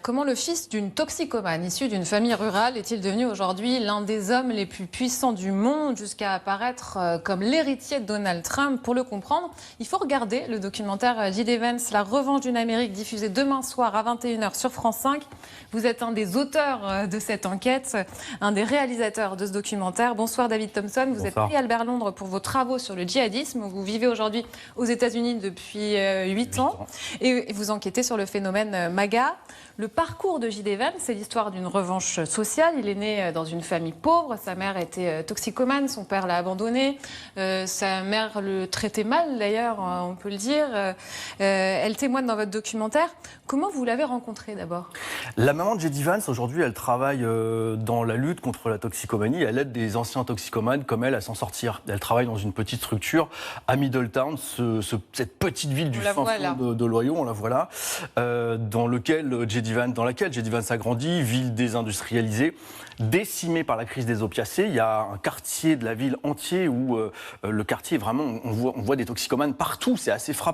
Comment le fils d'une toxicomane issue d'une famille rurale est-il devenu aujourd'hui l'un des hommes les plus puissants du monde jusqu'à apparaître comme l'héritier de Donald Trump? Pour le comprendre, il faut regarder le documentaire J.D. Vance, La revanche d'une Amérique, diffusé demain soir à 21h sur France 5. Vous êtes un des auteurs de cette enquête, un des réalisateurs de ce documentaire. Bonsoir David Thompson, vous êtes pris à Albert Londres pour vos travaux sur le djihadisme. Vous vivez aujourd'hui aux États-Unis depuis 8 ans et vous enquêtez sur le phénomène MAGA. Le parcours de J.D. Vance, c'est l'histoire d'une revanche sociale. Il est né dans une famille pauvre. Sa mère était toxicomane, son père l'a abandonné. Sa mère le traitait mal, d'ailleurs, on peut le dire. Elle témoigne dans votre documentaire. Comment vous l'avez rencontrée, d'abord? La maman de J.D. Vance, aujourd'hui, elle travaille dans la lutte contre la toxicomanie. Elle aide des anciens toxicomanes comme elle à s'en sortir. Elle travaille dans une petite structure à Middletown, cette petite ville du fin fond de l'Ohio, on la voit là, dans laquelle J.D. Vance a grandi, ville désindustrialisée, décimée par la crise des opiacés. Il y a un quartier de la ville entier où le quartier, vraiment, on voit des toxicomanes partout, c'est assez frappant.